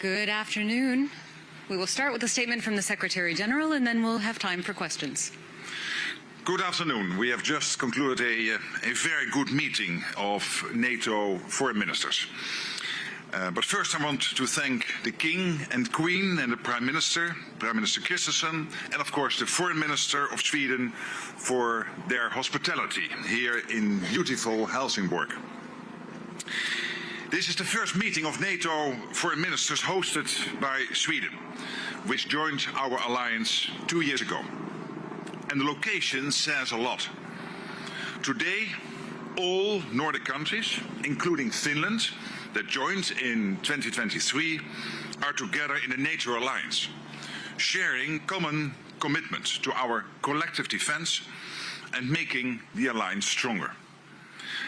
Good afternoon. We will start with a statement from the Secretary General, and then we'll have time for questions. Good afternoon. We have just concluded a very good meeting of NATO foreign ministers. But first I want to thank the King and Queen and the Prime Minister Christensen, and of course the Foreign Minister of Sweden for their hospitality here in beautiful Helsingborg. This is the first meeting of NATO foreign ministers hosted by Sweden, which joined our alliance 2 years ago. And the location says a lot. Today, all Nordic countries, including Finland, that joined in 2023, are together in the NATO alliance, sharing common commitment to our collective defense and making the alliance stronger.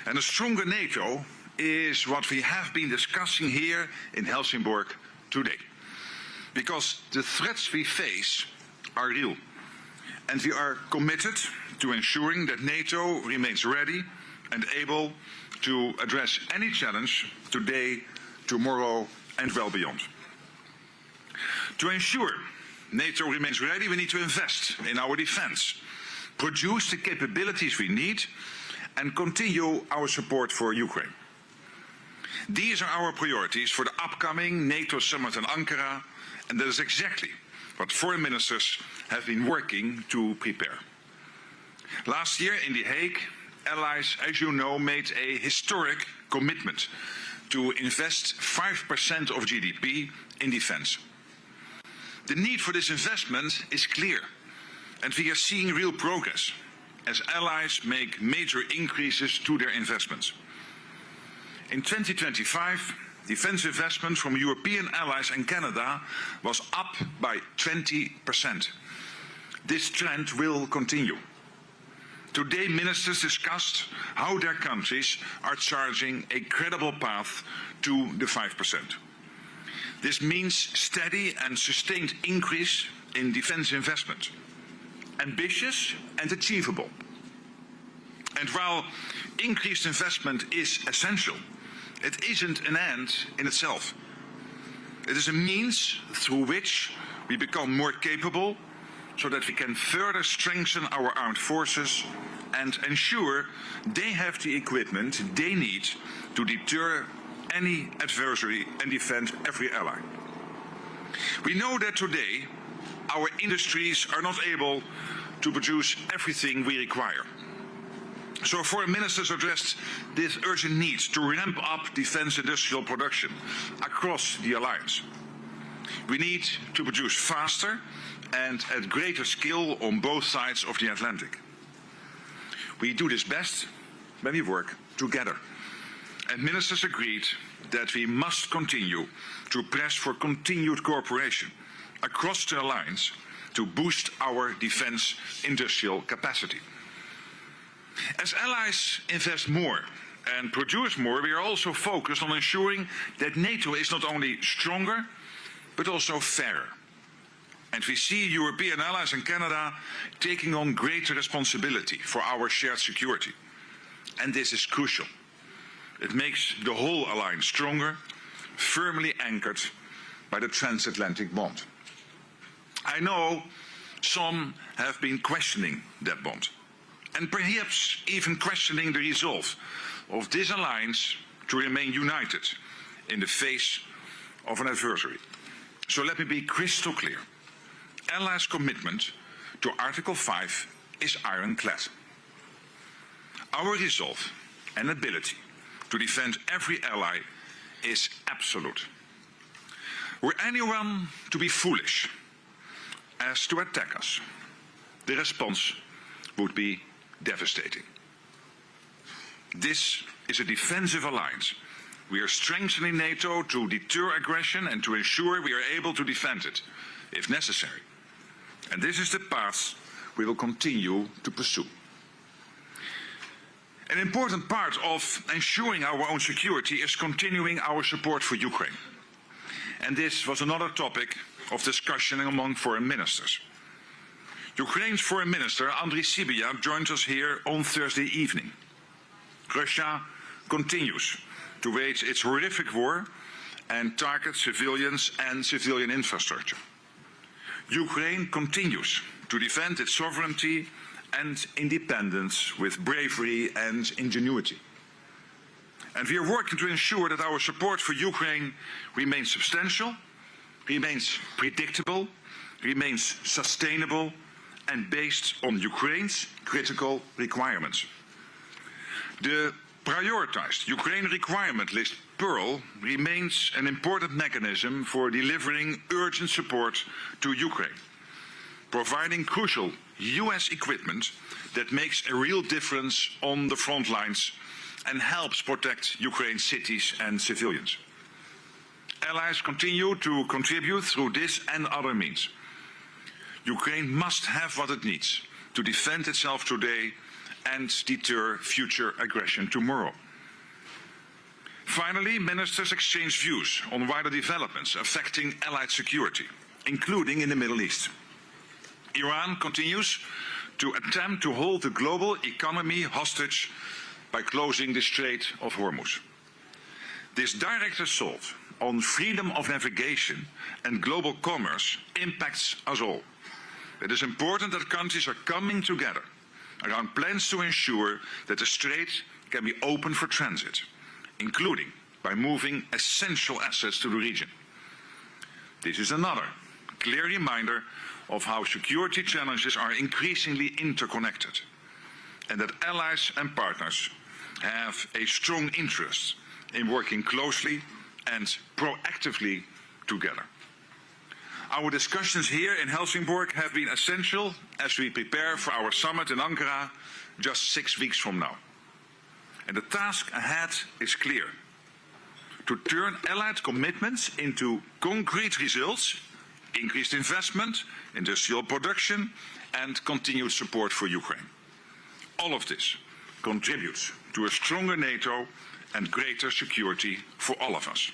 And a stronger NATO is what we have been discussing here in Helsingborg today. Because the threats we face are real. And we are committed to ensuring that NATO remains ready and able to address any challenge today, tomorrow, and well beyond. To ensure NATO remains ready, we need to invest in our defense, produce the capabilities we need, and continue our support for Ukraine. These are our priorities for the upcoming NATO summit in Ankara, and that is exactly what foreign ministers have been working to prepare. Last year in The Hague, allies, as you know, made a historic commitment to invest 5% of GDP in defense. The need for this investment is clear, and we are seeing real progress as allies make major increases to their investments. In 2025, defense investment from European allies and Canada was up by 20%. This trend will continue. Today, ministers discussed how their countries are charting a credible path to the 5%. This means steady and sustained increase in defense investment. Ambitious and achievable. And while increased investment is essential, it isn't an end in itself. It is a means through which we become more capable so that we can further strengthen our armed forces and ensure they have the equipment they need to deter any adversary and defend every ally. We know that today our industries are not able to produce everything we require. So foreign ministers addressed this urgent need to ramp up defense industrial production across the alliance. We need to produce faster and at greater scale on both sides of the Atlantic. We do this best when we work together. And ministers agreed that we must continue to press for continued cooperation across the alliance to boost our defense industrial capacity. As allies invest more and produce more, we are also focused on ensuring that NATO is not only stronger, but also fairer. And we see European allies and Canada taking on greater responsibility for our shared security. And this is crucial. It makes the whole alliance stronger, firmly anchored by the transatlantic bond. I know some have been questioning that bond, and perhaps even questioning the resolve of this alliance to remain united in the face of an adversary. So let me be crystal clear. Allies' commitment to Article 5 is ironclad. Our resolve and ability to defend every ally is absolute. Were anyone to be foolish as to attack us, the response would be devastating. This is a defensive alliance. We are strengthening NATO to deter aggression and to ensure we are able to defend it, if necessary. And this is the path we will continue to pursue. An important part of ensuring our own security is continuing our support for Ukraine. And this was another topic of discussion among foreign ministers. Ukraine's Foreign Minister Andriy Sybiha joined us here on Thursday evening. Russia continues to wage its horrific war and target civilians and civilian infrastructure. Ukraine continues to defend its sovereignty and independence with bravery and ingenuity. And we are working to ensure that our support for Ukraine remains substantial, remains predictable, remains sustainable, and based on Ukraine's critical requirements. The prioritized Ukraine requirement list Pearl remains an important mechanism for delivering urgent support to Ukraine, providing crucial US equipment that makes a real difference on the front lines and helps protect Ukraine's cities and civilians. Allies continue to contribute through this and other means. Ukraine must have what it needs to defend itself today and deter future aggression tomorrow. Finally, ministers exchanged views on wider developments affecting Allied security, including in the Middle East. Iran continues to attempt to hold the global economy hostage by closing the Strait of Hormuz. This direct assault on freedom of navigation and global commerce impacts us all. It is important that countries are coming together around plans to ensure that the strait can be open for transit, including by moving essential assets to the region. This is another clear reminder of how security challenges are increasingly interconnected, and that allies and partners have a strong interest in working closely and proactively together. Our discussions here in Helsingborg have been essential as we prepare for our summit in Ankara just 6 weeks from now. And the task ahead is clear: to turn Allied commitments into concrete results, increased investment, industrial production, and continued support for Ukraine. All of this contributes to a stronger NATO and greater security for all of us.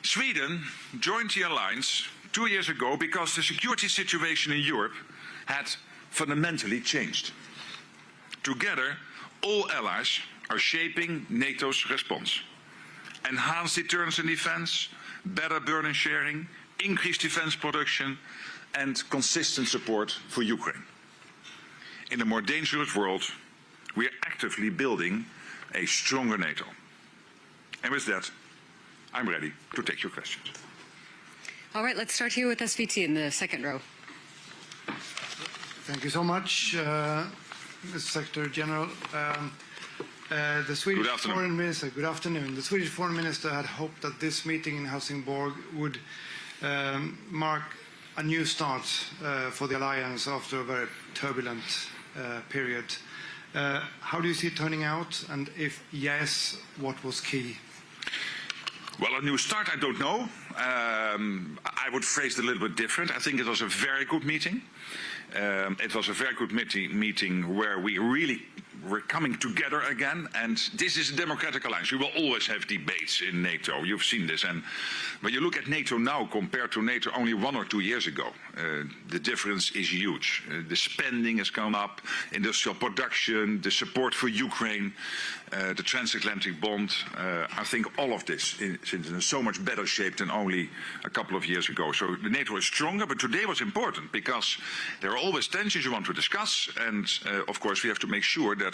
Sweden joined the alliance 2 years ago because the security situation in Europe had fundamentally changed. Together, all allies are shaping NATO's response. Enhanced deterrence and defense, better burden sharing, increased defense production, and consistent support for Ukraine. In a more dangerous world, we are actively building a stronger NATO. And with that, I'm ready to take your questions. All right, let's start here with SVT in the second row. Thank you so much, Mr. Secretary General. The Swedish Foreign Minister, good afternoon. The Swedish Foreign Minister had hoped that this meeting in Helsingborg would mark a new start for the alliance after a very turbulent period. How do you see it turning out? And if yes, what was key? Well, a new start, I don't know. I would phrase it a little bit different. I think it was a very good meeting. It was a very good meeting where we really were coming together again. And this is a democratic alliance. We will always have debates in NATO. You've seen this. And when you look at NATO now compared to NATO only 1 or 2 years ago, the difference is huge. The spending has gone up, industrial production, the support for Ukraine, the transatlantic bond. I think all of this is in so much better shape than only a couple of years ago. So the NATO is stronger, but today was important because there are always tensions you want to discuss. And of course, we have to make sure that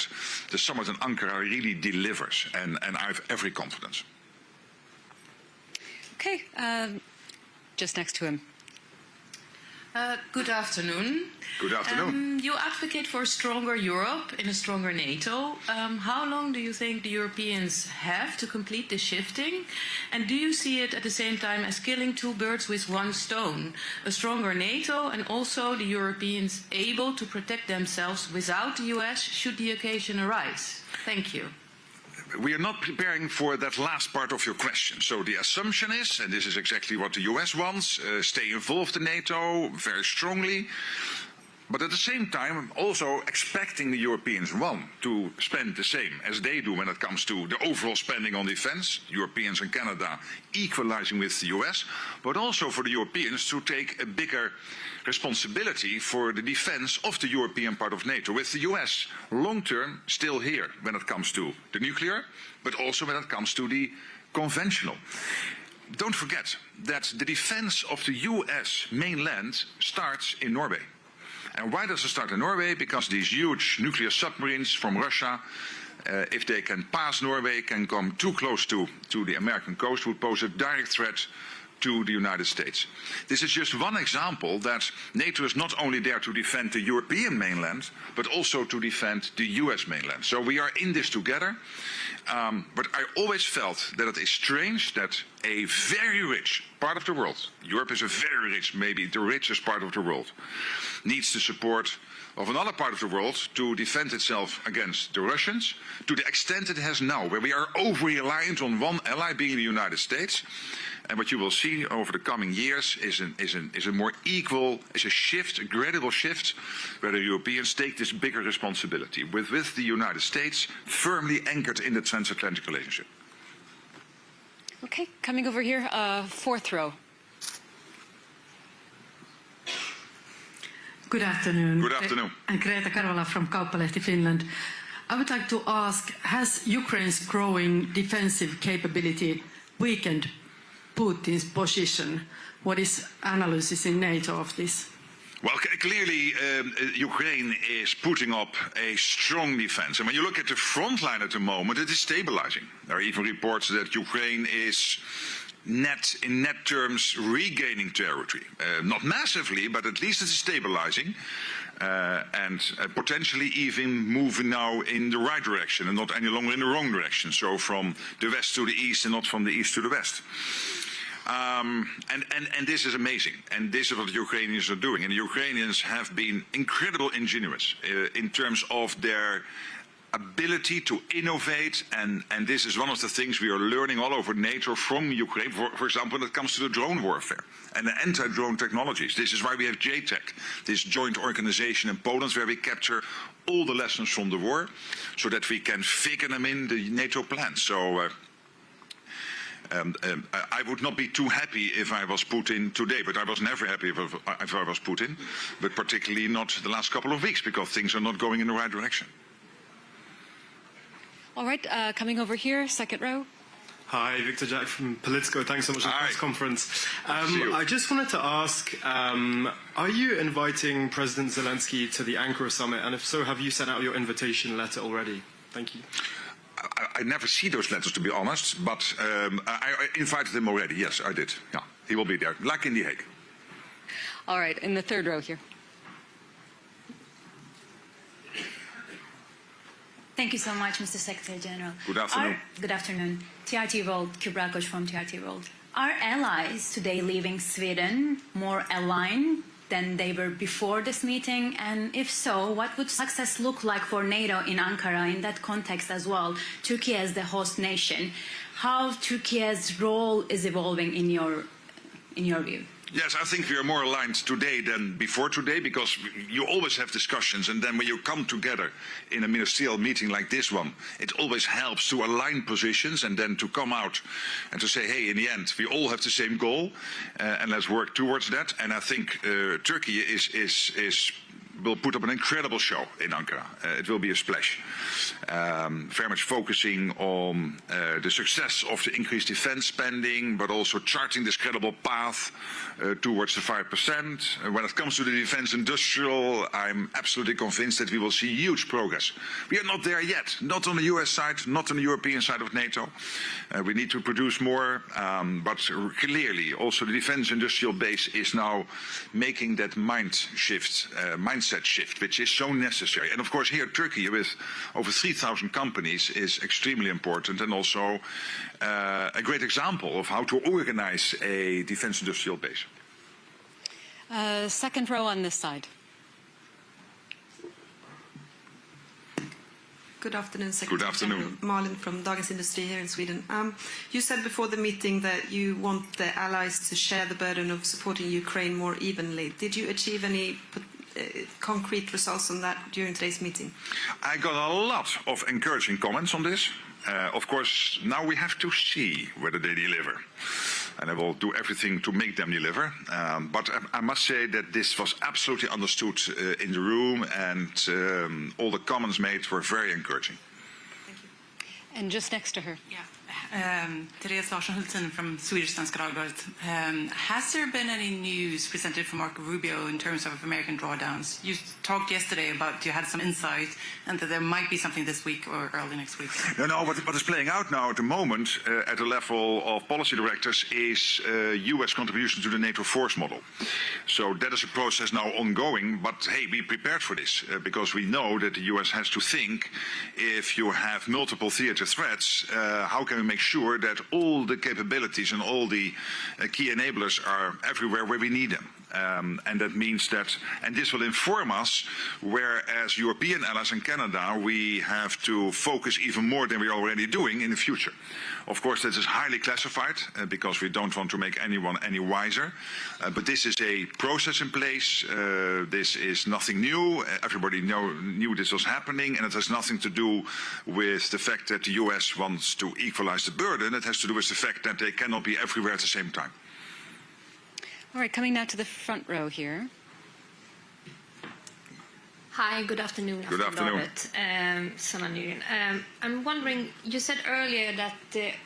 the summit in Ankara really delivers. And I have every confidence. Okay, just next to him. Good afternoon. Good afternoon. You advocate for a stronger Europe in a stronger NATO. How long do you think the Europeans have to complete the shifting? And do you see it at the same time as killing 2 birds with 1 stone? A stronger NATO and also the Europeans able to protect themselves without the US should the occasion arise? Thank you. We are not preparing for that last part of your question. So the assumption is, and this is exactly what the US wants, stay involved in NATO very strongly, but at the same time also expecting the Europeans, one, to spend the same as they do when it comes to the overall spending on defense, Europeans and Canada equalizing with the US, but also for the Europeans to take a bigger responsibility for the defense of the European part of NATO, with the US long-term still here when it comes to the nuclear, but also when it comes to the conventional. Don't forget that the defense of the US mainland starts in Norway. And why does it start in Norway? Because these huge nuclear submarines from Russia, if they can pass Norway, can come too close to the American coast, would pose a direct threat to the United States. This is just one example that NATO is not only there to defend the European mainland, but also to defend the US mainland. So we are in this together. But I always felt that it is strange that a very rich part of the world, Europe is a very rich, maybe the richest part of the world, needs the support of another part of the world to defend itself against the Russians, to the extent it has now, where we are over-reliant on one ally being the United States. And what you will see over the coming years is a more equal, is a shift, a gradual shift, where the Europeans take this bigger responsibility, with the United States firmly anchored in the transatlantic relationship. Okay, coming over here, fourth row. Good afternoon. Good afternoon. I'm Greta Karvala from Kauppalehti, Finland. I would like to ask, has Ukraine's growing defensive capability weakened Putin's position? What is analysis in NATO of this? Well, clearly, Ukraine is putting up a strong defense. And when you look at the front line at the moment, it is stabilizing. There are even reports that Ukraine is in net terms regaining territory. Not massively, but at least it's stabilizing. And potentially even moving now in the right direction and not any longer in the wrong direction. So from the west to the east and not from the east to the west. And this is amazing, and this is what the Ukrainians are doing. And the Ukrainians have been incredibly ingenious in terms of their ability to innovate, and this is one of the things we are learning all over NATO from Ukraine, for example, when it comes to the drone warfare and the anti-drone technologies. This is why we have JTEC, this joint organization in Poland, where we capture all the lessons from the war so that we can figure them in the NATO plans. So I would not be too happy if I was Putin today, but I was never happy if I was Putin, but particularly not the last couple of weeks, because things are not going in the right direction. All right, coming over here, second row. Hi, Victor Jack from Politico. Thanks so much for the press conference. I just wanted to ask, are you inviting President Zelensky to the Ankara summit? And if so, have you sent out your invitation letter already? Thank you. I never see those letters, to be honest, but I invited him already. Yes, I did. Yeah, he will be there, like in The Hague. All right, in the third row here. Thank you so much, Mr. Secretary General. Good afternoon. Good afternoon. TRT World, Kubrakos from TRT World. Are allies today leaving Sweden more aligned than they were before this meeting? And if so, what would success look like for NATO in Ankara in that context as well? Turkey as the host nation, how Turkey's role is evolving in your view? Yes, I think we are more aligned today than before today, because you always have discussions, and then when you come together in a ministerial meeting like this one, it always helps to align positions and then to come out and to say, hey, in the end, we all have the same goal, and let's work towards that. And I think Turkey will put up an incredible show in Ankara. It will be a splash. Very much focusing on the success of the increased defense spending, but also charting this credible path towards the 5%. When it comes to the defense industrial, I'm absolutely convinced that we will see huge progress. We are not there yet, not on the US side, not on the European side of NATO. We need to produce more, but clearly also the defense industrial base is now making that mindset shift, which is so necessary. And of course here Turkey, with over 3,000 companies, is extremely important, and also a great example of how to organize a defense industrial base. Second row on this side. Good afternoon, Secretary General. Malin from Dagens Industri here in Sweden. You said before the meeting that you want the allies to share the burden of supporting Ukraine more evenly. Did you achieve any concrete results on that during today's meeting? I got a lot of encouraging comments on this. Of course, now we have to see whether they deliver. And I will do everything to make them deliver. But I must say that this was absolutely understood in the room, and all the comments made were very encouraging. Thank you. And just next to her. Yeah. Therese Larsson-Hultin from Swedish Svenska Dagbladet. Has there been any news presented from Marco Rubio in terms of American drawdowns? You talked yesterday about you had some insight and that there might be something this week or early next week. No, what is playing out now at the moment at the level of policy directors is U.S. contribution to the NATO force model. So that is a process now ongoing, but hey, be prepared for this because we know that the U.S. has to think if you have multiple theater threats, how can we make sure that all the capabilities and all the key enablers are everywhere where we need them. And that means that, and this will inform us, whereas European allies and Canada, we have to focus even more than we are already doing in the future. Of course, this is highly classified because we don't want to make anyone any wiser. But this is a process in place. This is nothing new. Everybody knew this was happening, and it has nothing to do with the fact that the US wants to equalize the burden. It has to do with the fact that they cannot be everywhere at the same time. All right, coming now to the front row here. Hi, good afternoon. Good afternoon. Sanna Nygren. I'm wondering, you said earlier that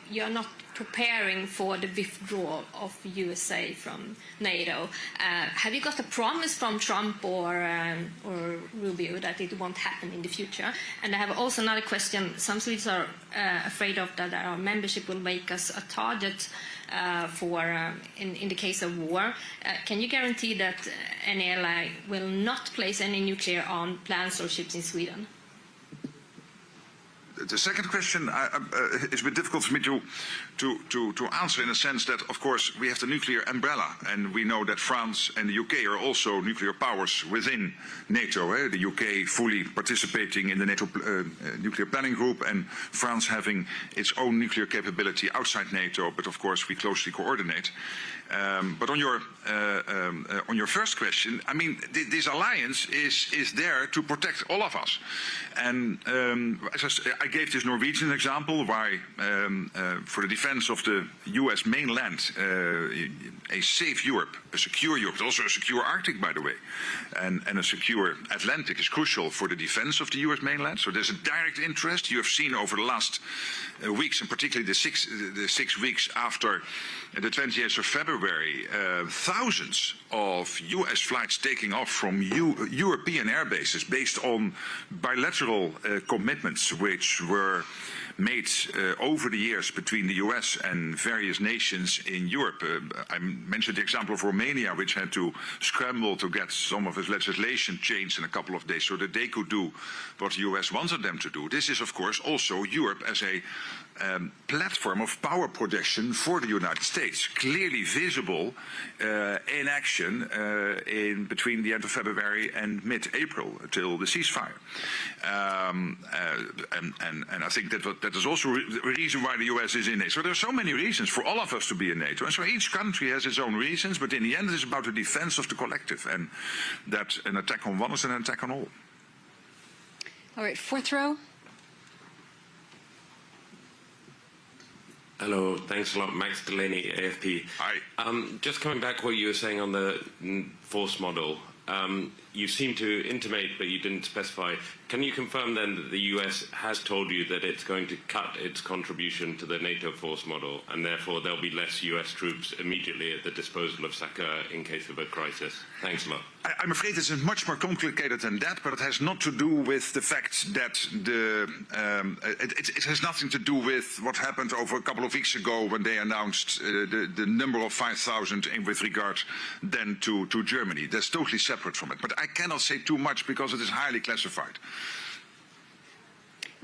you are not preparing for the withdrawal of USA from NATO. Have you got a promise from Trump or Rubio that it won't happen in the future? And I have also another question. Some Swedes are afraid of that our membership will make us a target in the case of war. Can you guarantee that any ally will not place any nuclear armed plans or ships in Sweden? The second question is a bit difficult for me to answer in a sense that, of course, we have the nuclear umbrella, and we know that France and the UK are also nuclear powers within NATO. The UK fully participating in the NATO nuclear planning group, and France having its own nuclear capability outside NATO. But of course, we closely coordinate. But on your first question, I mean, this alliance is there to protect all of us. And I gave this Norwegian example why for the defense of the US mainland, a safe Europe, a secure Europe, but also a secure Arctic, by the way, and a secure Atlantic is crucial for the defense of the US mainland. So there's a direct interest. You have seen over the last weeks, and particularly the six weeks after the 28th of February, thousands of US flights taking off from European air bases based on bilateral commitments which were made over the years between the US and various nations in Europe. I mentioned the example of Romania, which had to scramble to get some of its legislation changed in a couple of days so that they could do what the US wanted them to do. This is, of course, also Europe as a platform of power projection for the United States, clearly visible in action in between the end of February and mid-April till the ceasefire. And I think that is also the reason why the US is in NATO. So there are so many reasons for all of us to be in NATO. And so each country has its own reasons, but in the end it is about the defense of the collective, and that an attack on one is an attack on all. All right, fourth row. Hello, thanks a lot. Max Delaney, AFP. Hi. Just coming back to what you were saying on the force model, you seem to intimate, but you didn't specify. Can you confirm then that the US has told you that it's going to cut its contribution to the NATO force model, and therefore there'll be less US troops immediately at the disposal of Sakha in case of a crisis? Thanks a lot. I'm afraid this is much more complicated than that, but it has not to do with the fact that it has nothing to do with what happened over a couple of weeks ago when they announced the number of 5,000 with regard then to Germany. That's totally separate from it. But I cannot say too much because it is highly classified.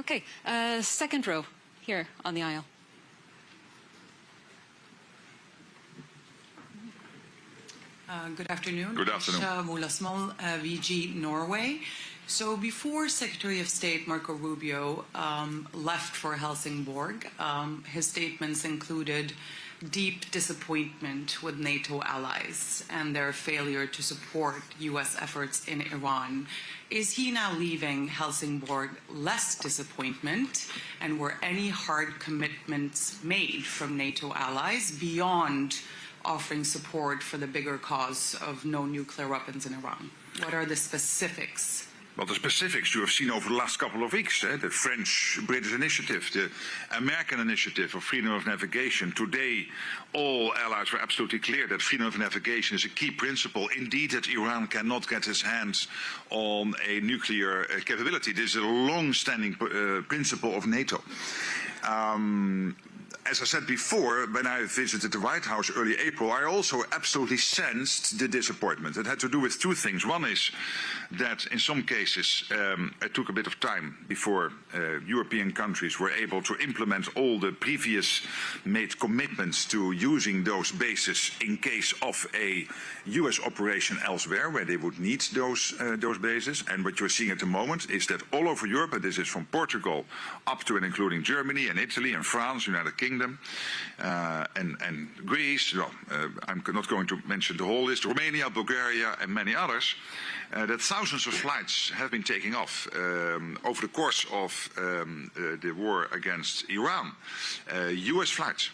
Okay, second row here on the aisle. Good afternoon. Good afternoon. Mulasmol, VG Norway. So before Secretary of State Marco Rubio left for Helsingborg, his statements included deep disappointment with NATO allies and their failure to support U.S. efforts in Iran. Is he now leaving Helsingborg less disappointment, and were any hard commitments made from NATO allies beyond offering support for the bigger cause of no nuclear weapons in Iran? What are the specifics well, the specifics you have seen over the last couple of weeks, the French-British initiative, the American initiative of freedom of navigation. Today, all allies were absolutely clear that freedom of navigation is a key principle. Indeed, that Iran cannot get its hands on a nuclear capability. This is a long-standing principle of NATO. As I said before, when I visited the White House early April, I also absolutely sensed the disappointment. It had to do with two things. One is that in some cases it took a bit of time before European countries were able to implement all the previous made commitments to using those bases in case of a US operation elsewhere where they would need those bases. And what you're seeing at the moment is that all over Europe, and this is from Portugal up to and including Germany and Italy and France, United Kingdom, and Greece, well, I'm not going to mention the whole list, Romania, Bulgaria and many others, that thousands of flights have been taking off over the course of the war against Iran. US flights.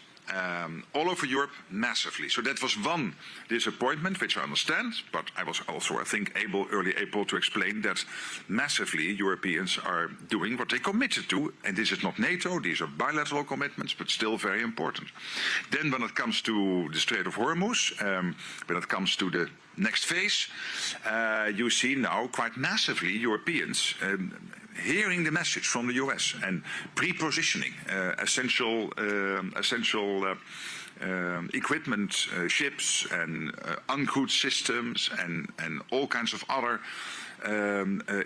All over Europe massively. So that was one disappointment, which I understand, but I was also, I think, early able to explain that massively Europeans are doing what they committed to, and this is not NATO, these are bilateral commitments, but still very important. Then when it comes to the Strait of Hormuz, when it comes to the next phase, you see now quite massively Europeans hearing the message from the US and pre-positioning essential equipment, ships and uncrewed systems and all kinds of other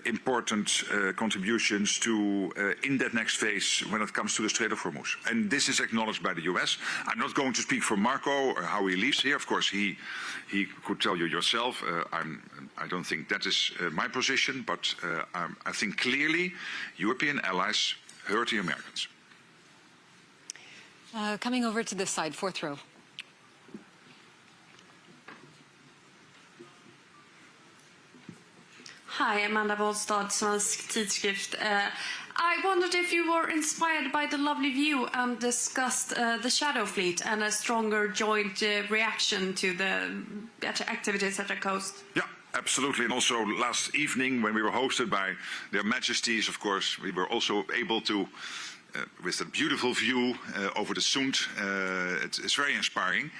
important contributions to in that next phase when it comes to the Strait of Hormuz. And this is acknowledged by the US. I'm not going to speak for Marco or how he leaves here. Of course, he could tell you yourself. I don't think that is my position, but I think clearly European allies heard the Americans. Coming over to this side, fourth row. Hi, Amanda Wollstad, Svensk Tidskrift. I wondered if you were inspired by the lovely view and discussed the shadow fleet and a stronger joint reaction to the activities at the coast. Yeah. Absolutely, and also last evening when we were hosted by Their Majesties, of course, we were also able to, with a beautiful view over the Sund, it's very inspiring.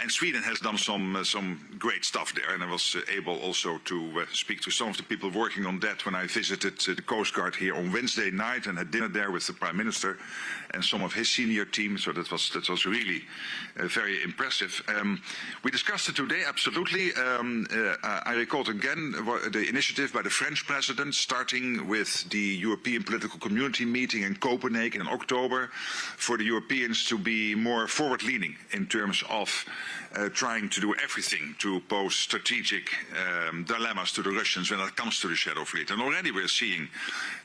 And Sweden has done some great stuff there, and I was able also to speak to some of the people working on that when I visited the Coast Guard here on Wednesday night and had dinner there with the Prime Minister and some of his senior team. So that was really very impressive. We discussed it today, absolutely. I recalled again the initiative by the French President, starting with the European Political Community meeting in Copenhagen in October, for the Europeans to be more forward-leaning in terms of trying to do everything to pose strategic dilemmas to the Russians when it comes to the Shadow Fleet. And already we're seeing,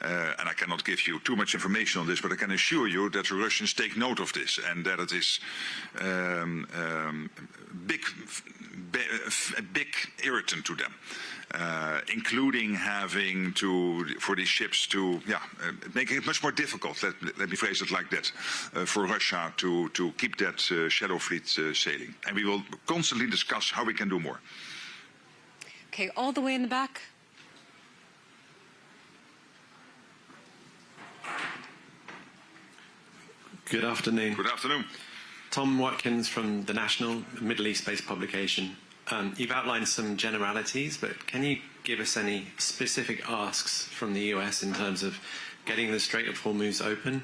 and I cannot give you too much information on this, but I can assure you that the Russians take note of this and that it is a big irritant to them. Including having to, for these ships to, making it much more difficult, let me phrase it like that, for Russia to keep that shadow fleet sailing. And we will constantly discuss how we can do more. Okay, all the way in the back. Good afternoon. Good afternoon. Tom Watkins from the National Middle East-based publication. You've outlined some generalities, but can you give us any specific asks from the US in terms of getting the Strait of Hormuz open?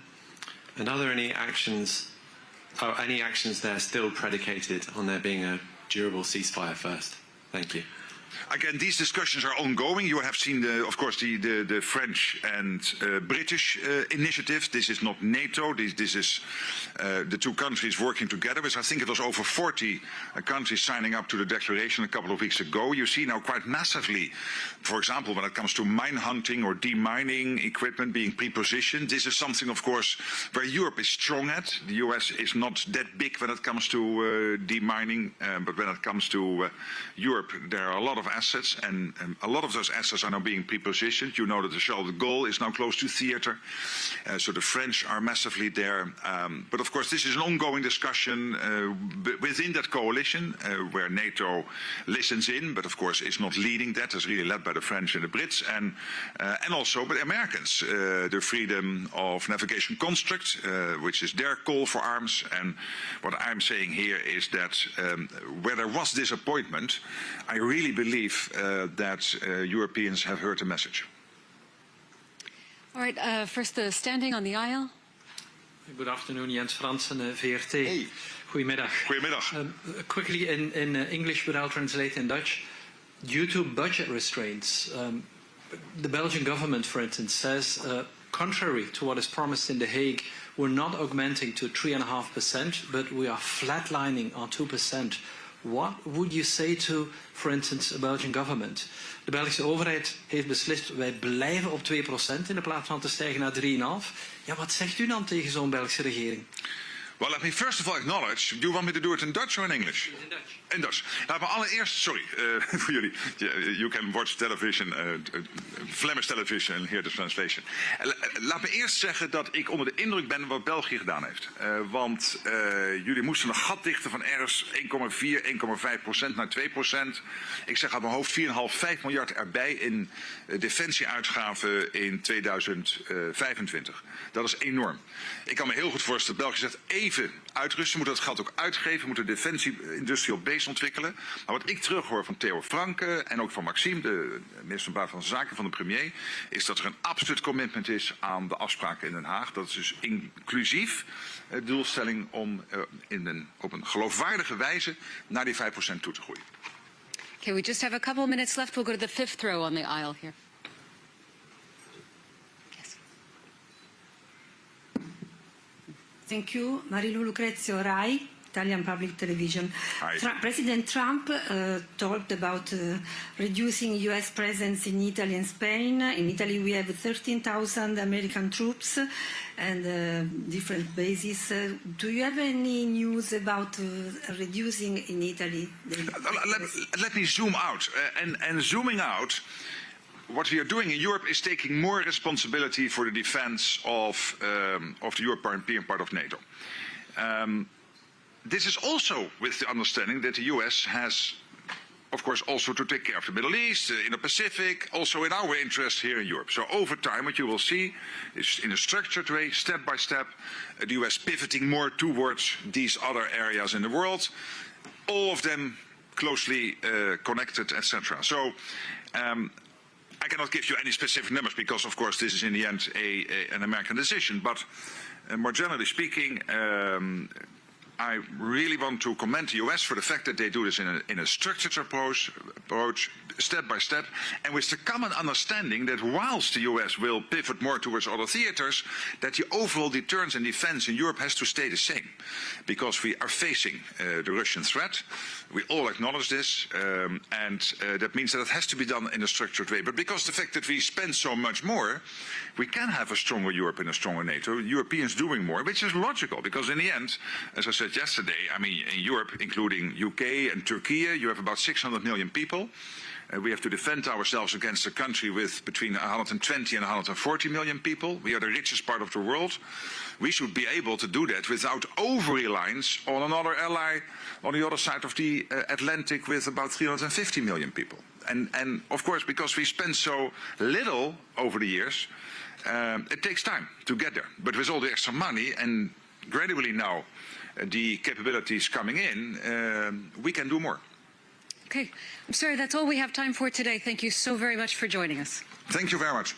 And are there any actions there still predicated on there being a durable ceasefire first? Thank you. Again, these discussions are ongoing. You have seen, of course, the French and British initiative. This is not NATO. This is the two countries working together. I think it was over 40 countries signing up to the declaration a couple of weeks ago. You see now quite massively, for example, when it comes to mine hunting or demining equipment being pre-positioned. This is something, of course, where Europe is strong at. The US is not that big when it comes to demining, but when it comes to Europe, there are a lot lot of assets, and a lot of those assets are now being prepositioned. You know that the Charles de Gaulle is now close to theater, so the French are massively there. But of course, this is an ongoing discussion within that coalition, where NATO listens in, but of course is not leading that. It's really led by the French and the Brits, and also by the Americans. The freedom of navigation construct, which is their call for arms. And what I'm saying here is that where there was disappointment, I really believe that Europeans have heard the message. All right, first standing on the aisle. Good afternoon, Jens Fransen, VRT. Hey. Goedemiddag. Goedemiddag. Quickly in English, but I'll translate in Dutch. Due to budget restraints, the Belgian government, for instance, says, contrary to what is promised in The Hague, we're not augmenting to 3.5%, but we are flatlining on 2%. What would you say to, for instance, a Belgian government? De Belgische overheid heeft beslist, wij blijven op 2% in de plaats van te stijgen naar 3,5%. Ja, wat zegt u dan tegen zo'n Belgische regering? Well, let me first of all acknowledge, do you want me to do it in Dutch or in English? In Dutch. In Dutch. Laat me allereerst, sorry voor jullie. You can watch television, Flemish television and hear the translation. Laat me eerst zeggen dat ik onder de indruk ben wat België gedaan heeft. Want jullie moesten een gat dichten van ergens 1,4, 1,5% naar 2%. Ik zeg uit mijn hoofd 4,5 miljard erbij in defensieuitgaven in 2025. Dat is enorm. Ik kan me heel goed voorstellen dat België zegt even uitrusten, moeten dat geld ook uitgeven, moeten de defensie-industrial base ontwikkelen. Maar wat ik terughoor van Theo Franke en ook van Maxime, de minister van Buitenlandse Zaken van de premier, is dat er een absoluut commitment is aan de afspraken in Den Haag. Dat is dus inclusief de doelstelling om op een geloofwaardige wijze naar die 5% toe te groeien. Okay, we just have a couple minutes left. We'll go to the fifth row on the aisle here. Thank you. Marilu Lucrezio, RAI, Italian Public Television. President Trump talked about reducing U.S. presence in Italy and Spain. In Italy, we have 13,000 American troops and different bases. Do you have any news about reducing in Italy? Let me zoom out. And zooming out, what we are doing in Europe is taking more responsibility for the defense of the European part of NATO. This is also with the understanding that the US has, of course, also to take care of the Middle East, in the Pacific, also in our interest here in Europe. So over time, what you will see is in a structured way, step by step, the US pivoting more towards these other areas in the world, all of them closely connected, etc. So I cannot give you any specific numbers because, of course, this is in the end an American decision. But more generally speaking, I really want to commend the US for the fact that they do this in a structured approach, step by step, and with the common understanding that whilst the US will pivot more towards other theaters, that the overall deterrence and defense in Europe has to stay the same. Because we are facing the Russian threat. We all acknowledge this, and that means that it has to be done in a structured way. But because the fact that we spend so much more, we can have a stronger Europe and a stronger NATO, Europeans doing more, which is logical, because in the end, as I said yesterday, I mean, in Europe, including UK and Turkey, you have about 600 million people. We have to defend ourselves against a country with between 120 and 140 million people. We are the richest part of the world. We should be able to do that without over-reliance on another ally on the other side of the Atlantic with about 350 million people. And of course, because we spend so little over the years, it takes time to get there. But with all the extra money and gradually now the capabilities coming in, we can do more. Okay. I'm sorry, that's all we have time for today. Thank you so very much for joining us. Thank you very much.